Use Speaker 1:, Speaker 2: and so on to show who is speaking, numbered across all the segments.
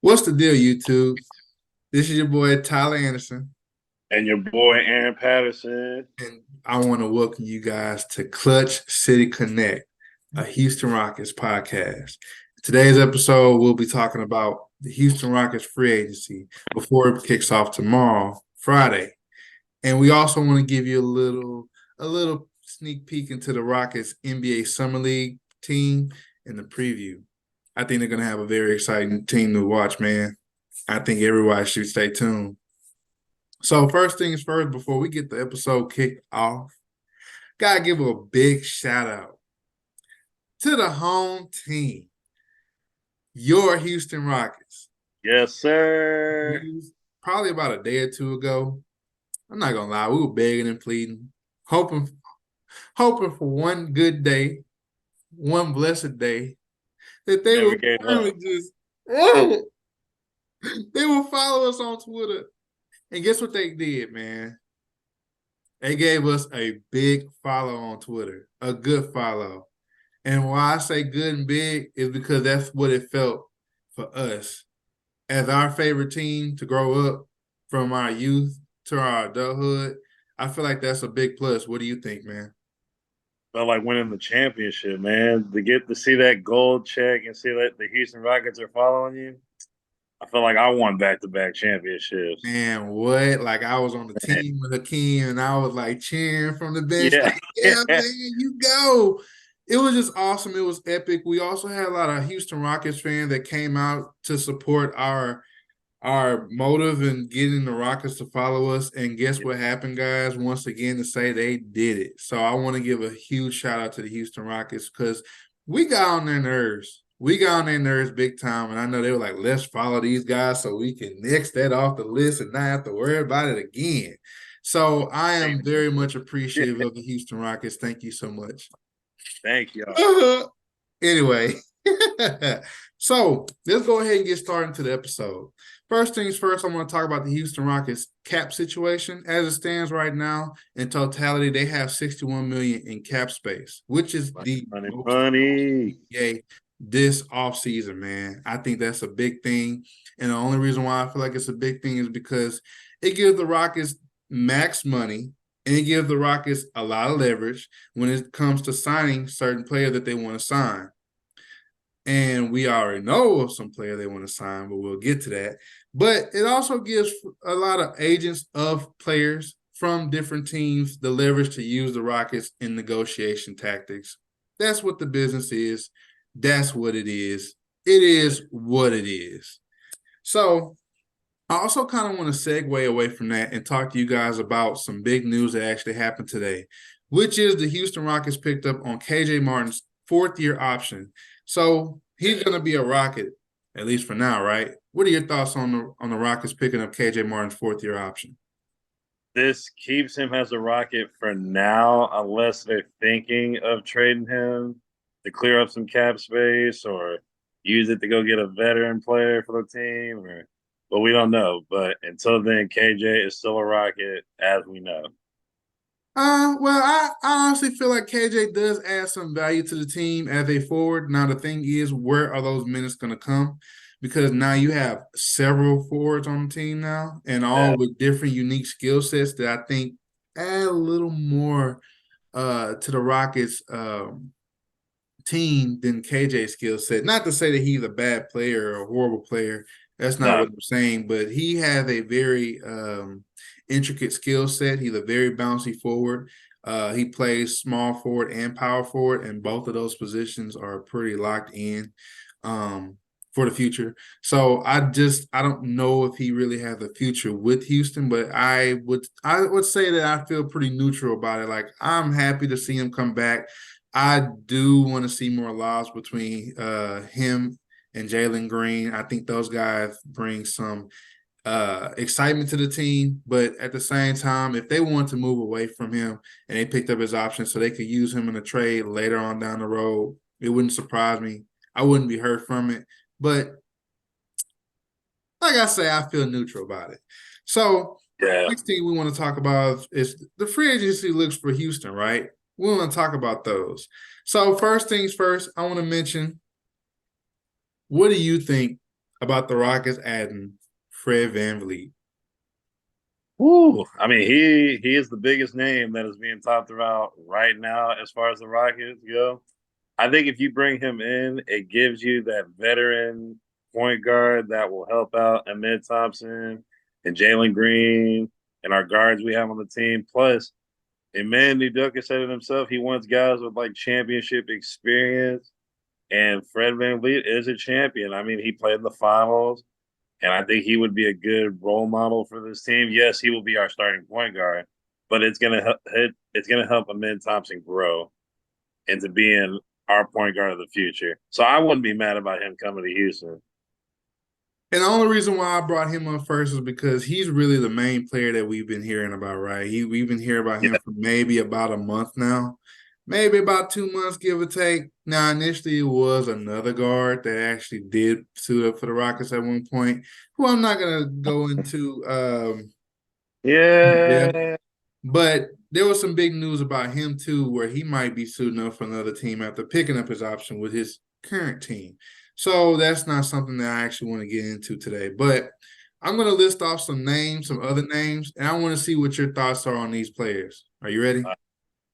Speaker 1: What's the deal, YouTube? This is your boy Tyler Anderson,
Speaker 2: And your boy Aaron Patterson.
Speaker 1: and I want to welcome you guys to Clutch City Connect, a Houston Rockets podcast. Today's episode, we'll be talking about the Houston Rockets free agency before it kicks off tomorrow, Friday. And we also want to give you a little sneak peek into the Rockets NBA Summer League team and the preview. I think they're going to have a very exciting team to watch, man. I think everybody should stay tuned. So first things first, before we get the episode kicked off, gotta give a big shout out to the home team, your Houston Rockets.
Speaker 2: Yes, sir.
Speaker 1: Probably about a day or two ago. I'm not gonna lie, we were begging and pleading, hoping for one good day, one blessed day, that they
Speaker 2: Never
Speaker 1: will
Speaker 2: gave
Speaker 1: finally
Speaker 2: up.
Speaker 1: just they will follow us on Twitter. And guess what they did, man? They gave us a big follow on Twitter, a good follow. And why I say good and big is because that's what it felt for us as our favorite team to grow up from our youth to our adulthood. I feel like that's a big plus. What do you think, man?
Speaker 2: Felt like winning the championship, man. To get to see that gold check and see that the Houston Rockets are following you. I feel like I won back-to-back championships.
Speaker 1: Man, what? Like I was on the team with Hakeem and I was like cheering from the bench,
Speaker 2: Yeah.
Speaker 1: like, yeah, man, you go. It was just awesome. It was epic. We also had a lot of Houston Rockets fans that came out to support our motive in getting the Rockets to follow us. And guess what happened, guys? Once again, to say they did it. So I want to give a huge shout out to the Houston Rockets because we got on their nerves. We got on their nerves big time. And I know they were like, let's follow these guys so we can nix that off the list and not have to worry about it again. So I am very much appreciative of the Houston Rockets. Thank you so much.
Speaker 2: Thank y'all.
Speaker 1: Anyway, so let's go ahead and get started into the episode. First things first, I want to talk about the Houston Rockets cap situation. As it stands right now, in totality, they have 61 million in cap space, which is the
Speaker 2: Money,
Speaker 1: most
Speaker 2: money.
Speaker 1: NBA this offseason, man. I think that's a big thing. And the only reason why I feel like it's a big thing is because it gives the Rockets max money and it gives the Rockets a lot of leverage when it comes to signing certain players that they want to sign. And we already know of some player they want to sign, but we'll get to that. But it also gives a lot of agents of players from different teams the leverage to use the Rockets in negotiation tactics. That's what the business is. That's what it is. It is what it is. So I also kind of want to segue away from that and talk to you guys about some big news that actually happened today, which is the Houston Rockets picked up on KJ Martin's fourth year option. So he's going to be a Rocket, at least for now, right? What are your thoughts on the Rockets picking up KJ Martin's fourth year option?
Speaker 2: This keeps him as a Rocket for now, unless they're thinking of trading him to clear up some cap space or use it to go get a veteran player for the team. But we don't know. But until then, KJ is still a Rocket, as we know.
Speaker 1: Well, I honestly feel like KJ does add some value to the team as a forward. Now, the thing is, where are those minutes going to come? Because now you have several forwards on the team now, and all
Speaker 2: Yeah.
Speaker 1: with different unique skill sets that I think add a little more to the Rockets team than KJ's skill set. Not to say that he's a bad player or a horrible player. That's not
Speaker 2: No,
Speaker 1: what I'm saying, but he has a very intricate skill set. He's a very bouncy forward. He plays small forward and power forward, and both of those positions are pretty locked in for the future. So I don't know if he really has a future with Houston, but I would say that I feel pretty neutral about it. Like I'm happy to see him come back. I do want to see more lobs between him and Jalen Green. I think those guys bring some excitement to the team, but at the same time, if they want to move away from him and they picked up his option so they could use him in a trade later on down the road, it wouldn't surprise me. I wouldn't be hurt from it. But like I say, I feel neutral about it. So
Speaker 2: yeah.
Speaker 1: next thing we want to talk about is the free agency looks for Houston, right? We want to talk about those. So first things first, I want to mention, what do you think about the Rockets adding Fred VanVleet.
Speaker 2: Woo. I mean, he is the biggest name that is being talked about right now as far as the Rockets go. I think if you bring him in, it gives you that veteran point guard that will help out Ahmed Thompson and Jalen Green and our guards we have on the team. Plus, Amen Udoka said it himself. He wants guys with like championship experience. And Fred VanVleet is a champion. I mean, he played in the finals, and I think he would be a good role model for this team. Yes, he will be our starting point guard, but it's gonna help Amen Thompson grow into being our point guard of the future. So I wouldn't be mad about him coming to Houston.
Speaker 1: And the only reason why I brought him up first is because he's really the main player that we've been hearing about, right? We've been hearing about him
Speaker 2: Yeah.
Speaker 1: for maybe about a month now, maybe about 2 months, give or take. Now, initially, it was another guard that actually did suit up for the Rockets at one point, who I'm not going to go into depth,
Speaker 2: Yeah.
Speaker 1: but there was some big news about him too, where he might be suiting up for another team after picking up his option with his current team. So that's not something that I actually want to get into today. But I'm going to list off some names, some other names, and I want to see what your thoughts are on these players. Are you ready?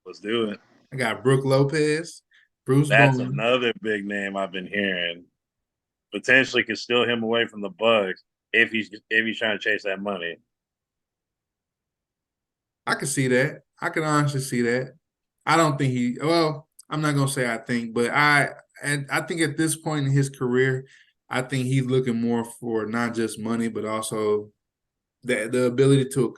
Speaker 2: Let's do it.
Speaker 1: I got Brooke Lopez, Bruce
Speaker 2: That's
Speaker 1: Bowen.
Speaker 2: another big name I've been hearing. Potentially could steal him away from the Bucks if he's trying to chase that money.
Speaker 1: I can see that. I can honestly see that. I don't think well, I'm not gonna say I think, but I think at this point in his career, I think he's looking more for not just money, but also the ability to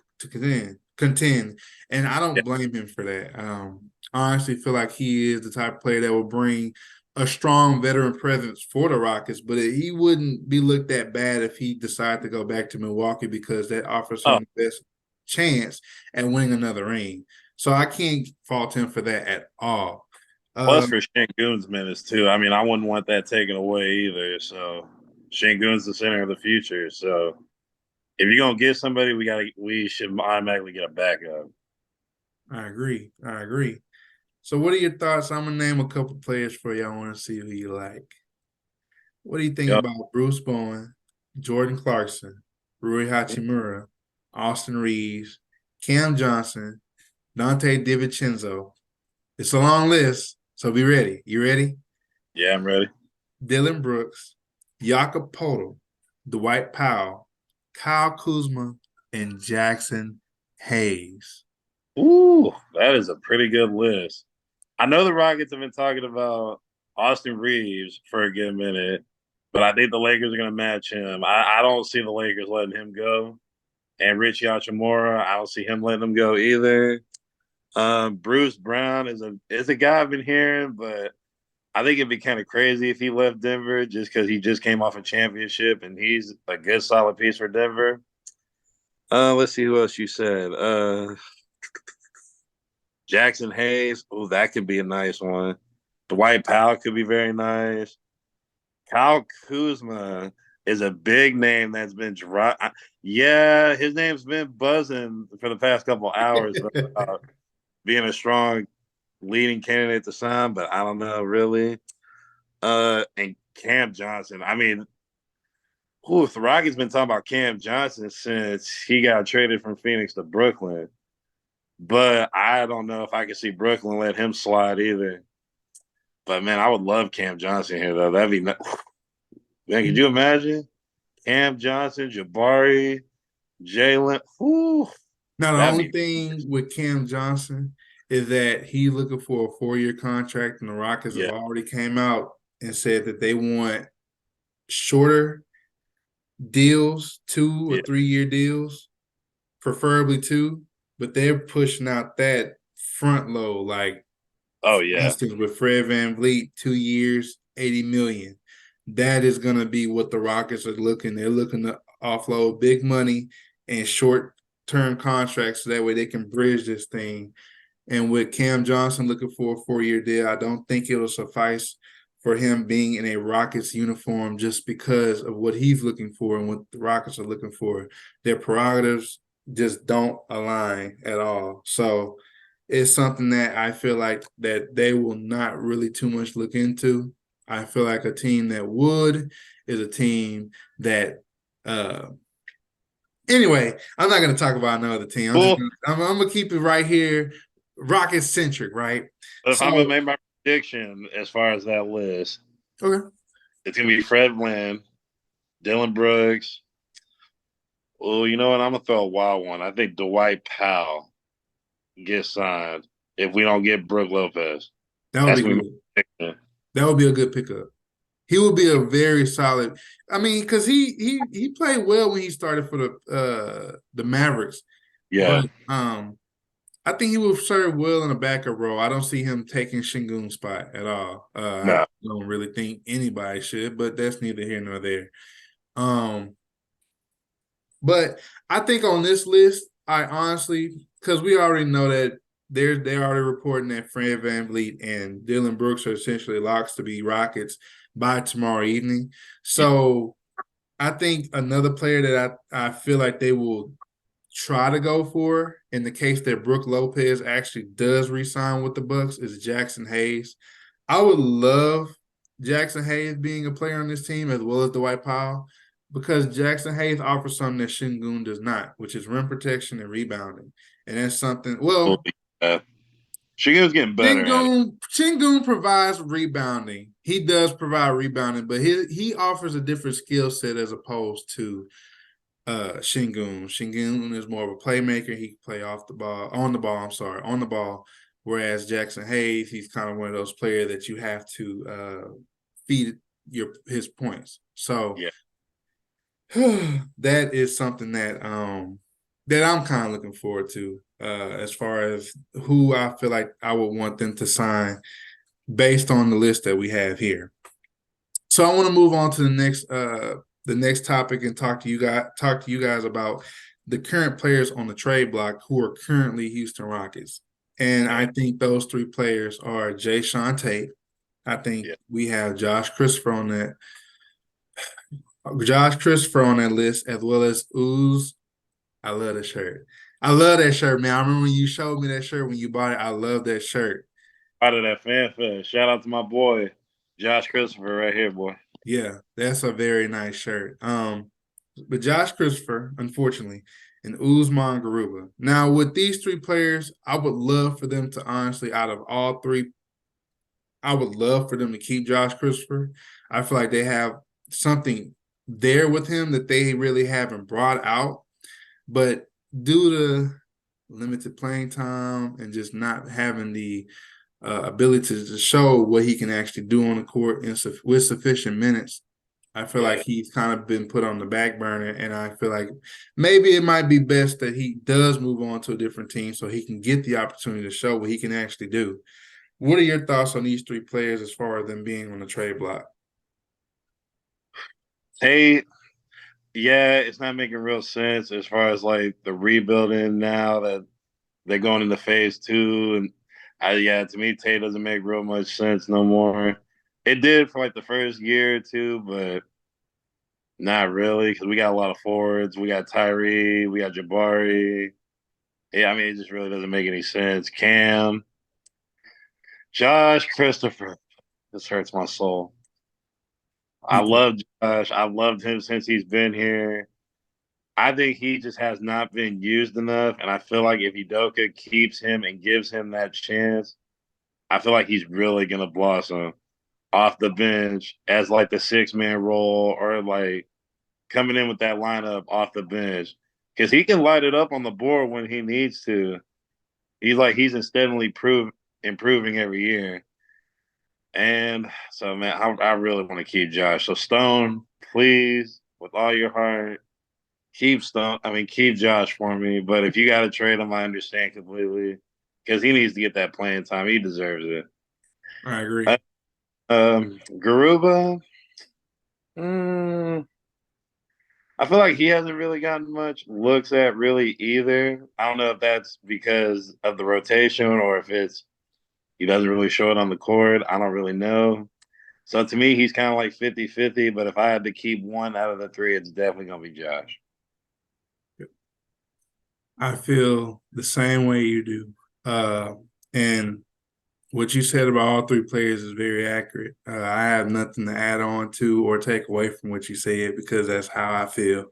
Speaker 1: contend. And I
Speaker 2: Yeah.
Speaker 1: don't blame him for that. I honestly feel like he is the type of player that will bring a strong veteran presence for the Rockets, but he wouldn't be looked at bad if he decided to go back to Milwaukee because that offers
Speaker 2: Oh,
Speaker 1: him the best chance at winning another ring. So I can't fault him for that at all.
Speaker 2: plus
Speaker 1: Um,
Speaker 2: for Şengün's minutes too. I mean, I wouldn't want that taken away either. So Şengün's the center of the future. So if you're gonna get somebody, we should automatically get a backup.
Speaker 1: I agree. I agree. So what are your thoughts? I'm gonna name a couple players for you. I want to see who you like. What do you think
Speaker 2: Yep.
Speaker 1: about Bruce Bowen, Jordan Clarkson, Rui Hachimura, Austin Reeves, Cam Johnson, Dante DiVincenzo? It's a long list, so be ready. You ready?
Speaker 2: Yeah, I'm ready.
Speaker 1: Dylan Brooks, Jakob Poeltl, Dwight Powell, Kyle Kuzma, and Jackson Hayes.
Speaker 2: Ooh, that is a pretty good list. I know the Rockets have been talking about Austin Reeves for a good minute, but I think the Lakers are going to match him. I don't see the Lakers letting him go. And Richie Hachimura, I don't see him letting him go either. Bruce Brown is a guy I've been hearing, but I think it'd be kind of crazy if he left Denver just because he just came off a championship and he's a good solid piece for Denver. Let's see who else you said. Jackson Hayes. Oh, that could be a nice one. Dwight Powell could be very nice. Kyle Kuzma is a big name that's been dropped. Yeah, his name's been buzzing for the past couple hours about being a strong leading candidate to sign, but I don't know really. And Cam Johnson. I mean, the Rockets been talking about Cam Johnson since he got traded from Phoenix to Brooklyn. But I don't know if I can see Brooklyn let him slide either. But man, I would love Cam Johnson here though. That'd be man. Could you imagine Cam Johnson, Jabari, Jalen?
Speaker 1: Now, the
Speaker 2: That'd
Speaker 1: only
Speaker 2: be
Speaker 1: thing with Cam Johnson is that he's looking for a 4-year contract, and the Rockets have
Speaker 2: yeah,
Speaker 1: already came out and said that they want shorter deals, 2 or 3 year deals, preferably two, but they're pushing out that front load. Like,
Speaker 2: oh
Speaker 1: for
Speaker 2: yeah,
Speaker 1: instance, with Fred VanVleet, 2 years, 80 million. That is going to be what the Rockets are looking. They're looking to offload big money and short term contracts so that way they can bridge this thing. And with Cam Johnson looking for a 4-year deal, I don't think it'll suffice for him being in a Rockets uniform just because of what he's looking for and what the Rockets are looking for. Their prerogatives just don't align at all. So it's something that I feel like that they will not really too much look into. I feel like a team that would is a team that uh anyway, I'm not gonna talk about another team.
Speaker 2: Cool.
Speaker 1: I'm gonna keep it right here, Rocket centric, right?
Speaker 2: But if I'm gonna
Speaker 1: So
Speaker 2: make my prediction as far as that list,
Speaker 1: okay.
Speaker 2: it's gonna be Fred Lynn, Dylan Brooks. Well, you know what? I'm gonna throw a wild one. I think Dwight Powell gets signed if we don't get Brooke Lopez.
Speaker 1: That would
Speaker 2: That's
Speaker 1: be
Speaker 2: gonna be
Speaker 1: good.
Speaker 2: my prediction.
Speaker 1: That would be a good pickup. He would be a very solid. I mean, because he played well when he started for the Mavericks,
Speaker 2: Yeah.
Speaker 1: but I think he will serve well in a backup role. I don't see him taking Shingun's spot at all. I
Speaker 2: No.
Speaker 1: don't really think anybody should, but that's neither here nor there. Um, but I think on this list, I honestly, because we already know that they're already reporting that Fred VanVleet and Dylan Brooks are essentially locks to be Rockets by tomorrow evening. So I think another player that I feel like they will try to go for in the case that Brooke Lopez actually does resign with the Bucks is Jackson Hayes. I would love Jackson Hayes being a player on this team as well as Dwight Powell because Jackson Hayes offers something that Shingun does not, which is rim protection and rebounding. And that's something,
Speaker 2: Well,
Speaker 1: well,
Speaker 2: yeah. Shingun's getting better at it.
Speaker 1: Shingun provides rebounding. He does provide rebounding, but he offers a different skill set as opposed to Shingun. Shingun is more of a playmaker. He can play off the ball, on the ball, I'm sorry, on the ball. Whereas Jackson Hayes, he's kind of one of those players that you have to feed his points. So
Speaker 2: Yeah.
Speaker 1: that is something that I'm kind of looking forward to as far as who I feel like I would want them to sign based on the list that we have here. So I want to move on to the next topic and talk to you guys about the current players on the trade block who are currently Houston Rockets. And I
Speaker 2: Okay.
Speaker 1: think those three players are Jay Sean Tate. I think
Speaker 2: Yeah.
Speaker 1: we have Josh Christopher on that list, as well as Ooze. I love that shirt. I love that shirt, man. I remember when you showed me that shirt when you bought it. I love that shirt.
Speaker 2: Out of that fan fest. Shout out to my boy, Josh Christopher, right here, boy.
Speaker 1: Yeah, that's a very nice shirt. But Josh Christopher, unfortunately, and Usman Garuba. Now, with these three players, I would love for them to honestly, out of all three, I would love for them to keep Josh Christopher. I feel like they have something there with him that they really haven't brought out. But due to limited playing time and just not having the ability to show what he can actually do on the court with sufficient minutes, I feel
Speaker 2: Yeah.
Speaker 1: like he's kind of been put on the back burner, and I feel like maybe it might be best that he does move on to a different team so he can get the opportunity to show what he can actually do. What are your thoughts on these three players as far as them being on the trade block?
Speaker 2: Hey, yeah, it's not making real sense as far as like the rebuilding now that they're going into phase two. And yeah, to me, Tay doesn't make real much sense no more. It did for like the first year or two, but not really because we got a lot of forwards. We got Tyree, we got Jabari. Yeah, I mean, it just really doesn't make any sense. Cam, Josh, Christopher. This hurts my soul. I
Speaker 1: Me too.
Speaker 2: love Josh. I've loved him since he's been here. I think he just has not been used enough. And I feel like if Udoka keeps him and gives him that chance, I feel like he's really going to blossom off the bench as like the 6-man role or like coming in with that lineup off the bench because he can light it up on the board when he needs to. He's steadily improving every year. And so, man, I really want to keep Josh. So, Stone, please, with all your heart, keep Stone. I mean, keep Josh for me. But if you got to trade him, I understand completely because he needs to get that playing time. He deserves it.
Speaker 1: I agree.
Speaker 2: Garuba, mm, I feel like he hasn't really gotten much looks at really either. I don't know if that's because of the rotation or if it's he doesn't really show it on the court. I don't really know. So to me, he's kind of like 50-50, but if I had to keep one out of the three, it's definitely going to be Josh.
Speaker 1: I feel the same way you do. And What you said about all three players is very accurate. I have nothing to add on to or take away from what you said because that's how I feel.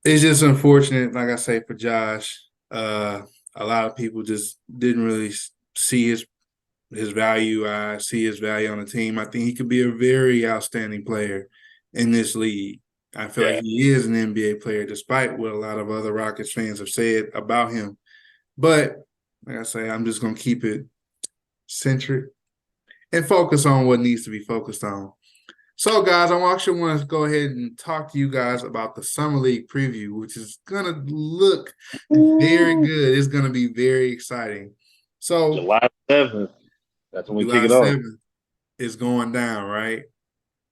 Speaker 1: It's just unfortunate, like I say, for Josh. A lot of people just didn't really see his value. I see his value on the team. I think he could be a very outstanding player in this league. I feel like
Speaker 2: Yeah.
Speaker 1: he is an NBA player, despite what a lot of other Rockets fans have said about him. But like I say, I'm just gonna keep it centric and focus on what needs to be focused on. So, guys, I actually want to go ahead and talk to you guys about the Summer League preview, which is going to look very
Speaker 2: Ooh,
Speaker 1: good. It's going to be very exciting. So,
Speaker 2: July 7th. That's when we kick
Speaker 1: July
Speaker 2: it off.
Speaker 1: 7th is going down, right?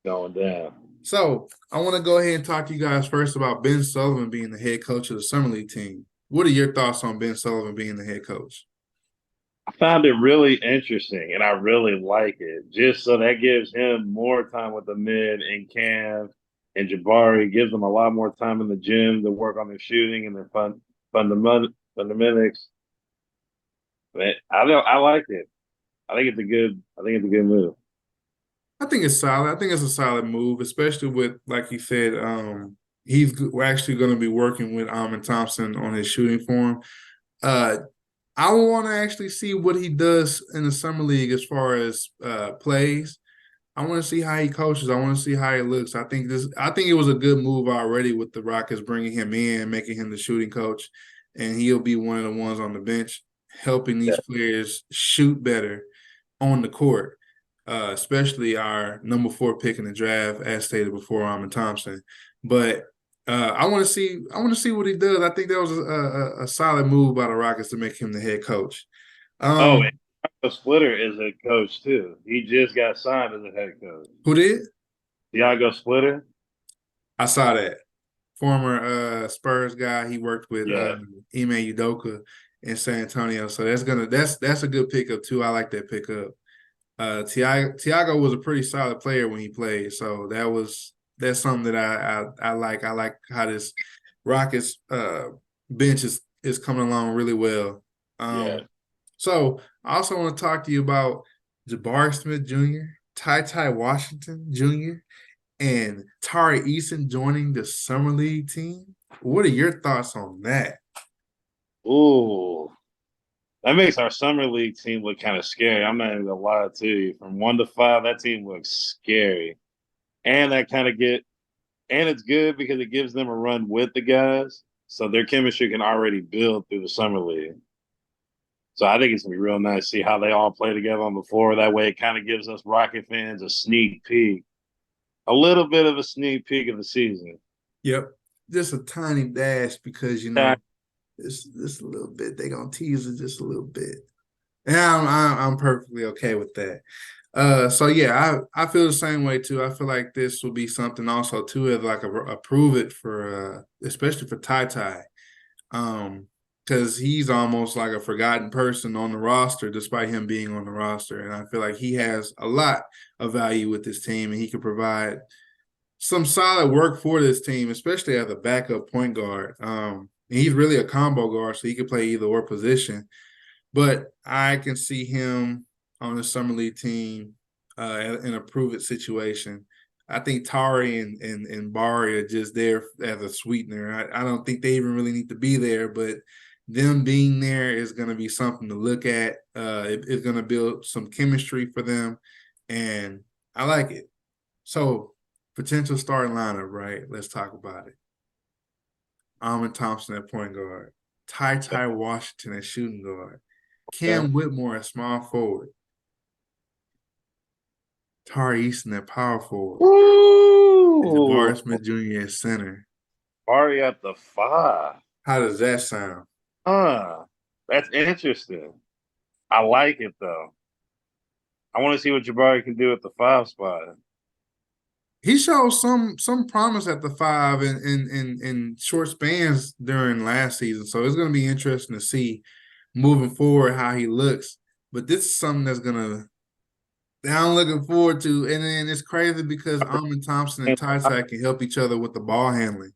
Speaker 2: Going down.
Speaker 1: So, I want to go ahead and talk to you guys first about Ben Sullivan being the head coach of the Summer League team. What are your thoughts on Ben Sullivan being the head coach?
Speaker 2: I found it really interesting and I really like it. Just so that gives him more time with the mid and Cam and Jabari, gives them a lot more time in the gym to work on their shooting and their fundamentals. But I like it. I think it's a good move.
Speaker 1: I think it's solid. I think it's a solid move, especially with, like you said, we're actually going to be working with Amon Thompson on his shooting form. Uh, I want to actually see what he does in the summer league as far as plays. I want to see how he coaches. I want to see how he looks. I think it was a good move already with the Rockets bringing him in, making him the shooting coach, and he'll be one of the ones on the bench helping
Speaker 2: Yeah.
Speaker 1: these players shoot better on the court, especially our number 4 pick in the draft, as stated before, Amon Thompson. But I want to see. I want to see what he does. I think that was a solid move by the Rockets to make him the head coach.
Speaker 2: Oh, and
Speaker 1: Um,
Speaker 2: Tiago Splitter is a coach too. He just got signed as a head coach.
Speaker 1: who did?
Speaker 2: Tiago Splitter?
Speaker 1: I saw that. Former Spurs guy. He worked with
Speaker 2: Yeah.
Speaker 1: Ime Udoka in San Antonio. So that's a good pickup too. I like that pickup. Tiago was a pretty solid player when he played. So that's something that I like. I like how this Rockets bench is coming along really well.
Speaker 2: Yeah.
Speaker 1: So I also want to talk to you about Jabari Smith Jr., Ty Washington Jr., and Tari Eason joining the Summer League team. What are your thoughts on that?
Speaker 2: Ooh. That makes our summer league team look kind of scary. I'm not even gonna lie to you. From 1 to 5, that team looks scary. And that kind of get and it's good because it gives them a run with the guys. So their chemistry can already build through the summer league. So I think it's gonna be real nice to see how they all play together on the floor. That way it kind of gives us Rocket fans a sneak peek, a little bit of a sneak peek of the season.
Speaker 1: Yep. Just a tiny dash because this a little bit. They're gonna tease it just a little bit. And I'm perfectly okay with that. So yeah, I feel the same way too. I feel like this will be something also too, as like a prove it for especially for Ty. Because he's almost like a forgotten person on the roster, despite him being on the roster. And I feel like he has a lot of value with this team, and he can provide some solid work for this team, especially as a backup point guard. And he's really a combo guard, so he can play either or position. But I can see him on the summer league team in a prove it situation. I think Tari and Bari are just there as a sweetener. I don't think they even really need to be there, but them being there is going to be something to look at. It's going to build some chemistry for them, and I like it. So, potential starting lineup, right? Let's talk about it. Amon Thompson at point guard, Ty Washington at shooting guard,
Speaker 2: Okay.
Speaker 1: Cam Whitmore at small forward, Tari Easton at power forward, and
Speaker 2: Ooh,
Speaker 1: Jabari Smith Jr. at center.
Speaker 2: Ari at the 5.
Speaker 1: How does that sound?
Speaker 2: Huh. That's interesting. I like it though. I want to see what Jabari can do at the 5 spot.
Speaker 1: He showed some promise at the 5 in short spans during last season. So it's going to be interesting to see moving forward how he looks. But this is something that I'm looking forward to. And then it's crazy because Amon Thompson and Ty can help each other with the ball handling.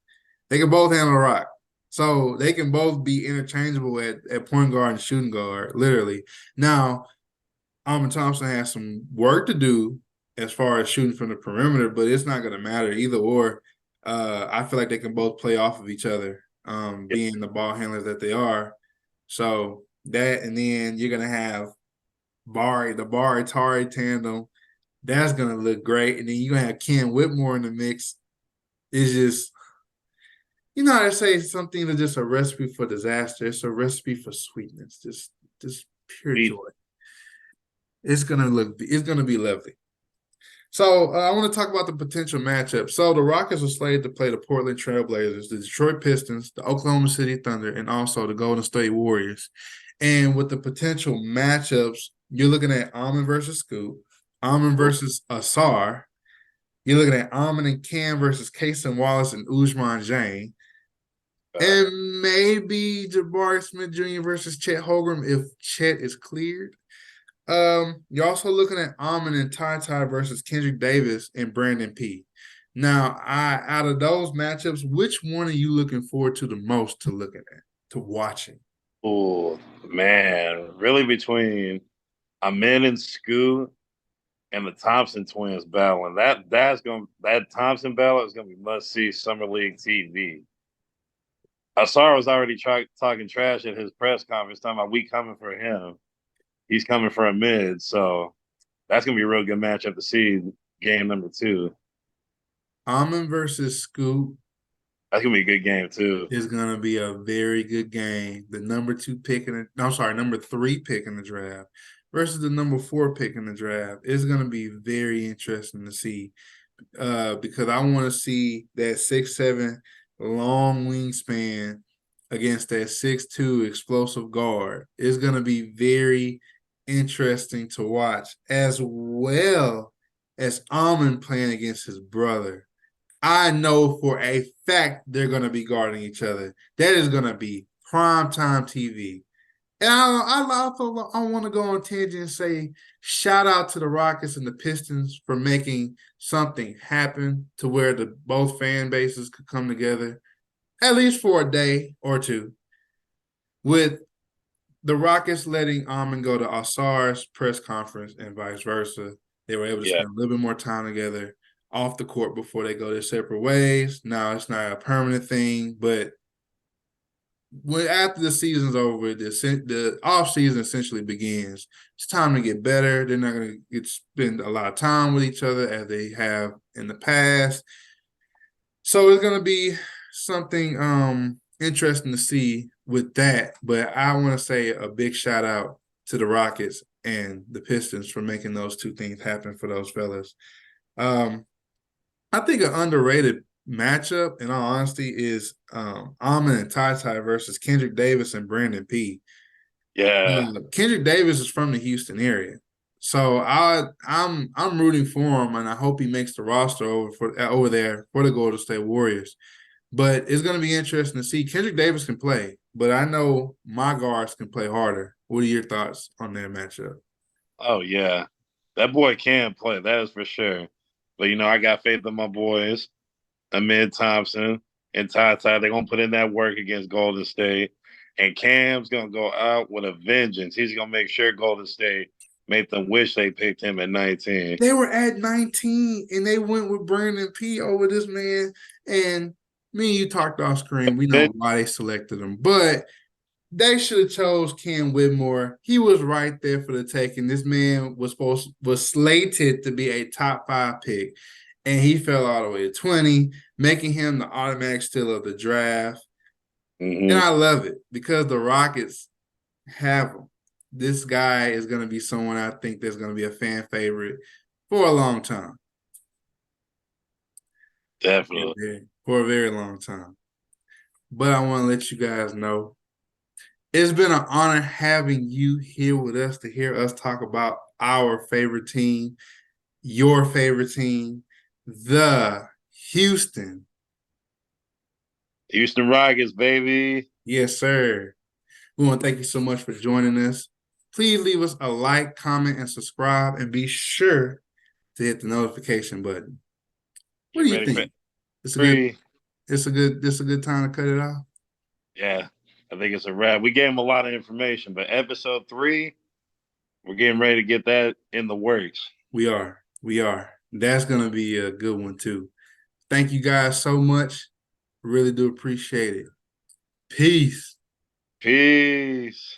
Speaker 1: They can both handle the rock. So they can both be interchangeable at point guard and shooting guard, literally. Now, Alvin Thompson has some work to do as far as shooting from the perimeter, but it's not going to matter either or. I feel like they can both play off of each other,
Speaker 2: Yeah.
Speaker 1: being the ball handlers that they are. So that, and then you're going to have the Bari Tari tandem. That's going to look great. And then you're going to have Ken Whitmore in the mix. It's just, you know how to say something is just a recipe for disaster. It's a recipe for sweetness, just pure
Speaker 2: Me,
Speaker 1: joy. It's gonna be lovely. So I want to talk about the potential matchup. So the Rockets are slated to play the Portland Trailblazers, the Detroit Pistons, the Oklahoma City Thunder, and also the Golden State Warriors. And with the potential matchups, you're looking at Almond versus Scoop, Almond versus Asar. You're looking at Almond and Cam versus Kason Wallace and Ujman Jane. And maybe Jabari Smith Jr. versus Chet Holmgren if Chet is cleared. You're also looking at Amon and Ty Ty versus Kendrick Davis and Brandon P. Now, out of those matchups, which one are you looking forward to the most to looking at, to watching?
Speaker 2: oh man, really between Amin and Scoot and the Thompson twins battling. That Thompson battle is gonna be must see summer league TV. Asar was already talking trash at his press conference, talking about we coming for him. He's coming for a mid, so that's gonna be a real good matchup to see. Game number two.
Speaker 1: Amon versus Scoop
Speaker 2: That's gonna be a good game too.
Speaker 1: is going to be a very good game. The number two pick in the, no, I'm sorry, number three pick in the draft versus the number four pick in the draft is going to be very interesting to see. Because I want to see that 6'7" long wingspan against that 6'2" explosive guard. It's going to be very interesting to watch, as well as Almond playing against his brother. I know for a fact they're going to be guarding each other. That is going to be primetime TV. And I want to go on tangent and say shout out to the Rockets and the Pistons for making something happen to where the both fan bases could come together, at least for a day or two. With the Rockets letting Amon go to Asar's press conference and vice versa, they were able to
Speaker 2: Yeah,
Speaker 1: spend a little bit more time together off the court before they go their separate ways. Now it's not a permanent thing, but when after the season's over, the off season essentially begins. It's time to get better. They're not going to spend a lot of time with each other as they have in the past. So it's going to be something interesting to see with that. But I want to say a big shout out to the Rockets and the Pistons for making those two things happen for those fellas. Um, I think an underrated matchup, in all honesty, is Amon and Ty Ty versus Kendrick Davis and Brandon P.
Speaker 2: yeah,
Speaker 1: Kendrick Davis is from the Houston area, so I'm rooting for him, and I hope he makes the roster over there for the Golden State Warriors. But it's going to be interesting to see. Kendrick Davis can play, but I know my guards can play harder. What are your thoughts on that matchup?
Speaker 2: oh yeah. That boy can play, that is for sure. But I got faith in my boys, Amid Thompson and Ty Ty. They're gonna put in that work against Golden State. And Cam's gonna go out with a vengeance. He's gonna make sure Golden State make them wish they picked him at 19.
Speaker 1: They were at 19 and they went with Brandon P over this man. And me and you talked off screen. We know why they selected him, but they should have chose Ken Whitmore. He was right there for the taking. This man was slated to be a top 5 pick, and he fell all the way to 20, making him the automatic steal of the draft. And
Speaker 2: Mm-hmm.
Speaker 1: I love it because the Rockets have him. This guy is going to be someone I think that's going to be a fan favorite for a long time.
Speaker 2: Definitely.
Speaker 1: For a very long time. But I want to let you guys know it's been an honor having you here with us to hear us talk about our favorite team, your favorite team, the Houston.
Speaker 2: Houston Rockets, baby.
Speaker 1: Yes, sir. We want to thank you so much for joining us. Please leave us a like, comment, and subscribe, and be sure to hit the notification button. What
Speaker 2: Get
Speaker 1: do you
Speaker 2: ready for
Speaker 1: think? It's a good.
Speaker 2: three.
Speaker 1: It's a good time to cut it off.
Speaker 2: Yeah, I think it's a wrap. We gave him a lot of information, but episode 3, We're getting ready to get that in the works.
Speaker 1: We are. We are. That's going to be a good one, too. Thank you guys so much. Really do appreciate it. Peace.
Speaker 2: Peace.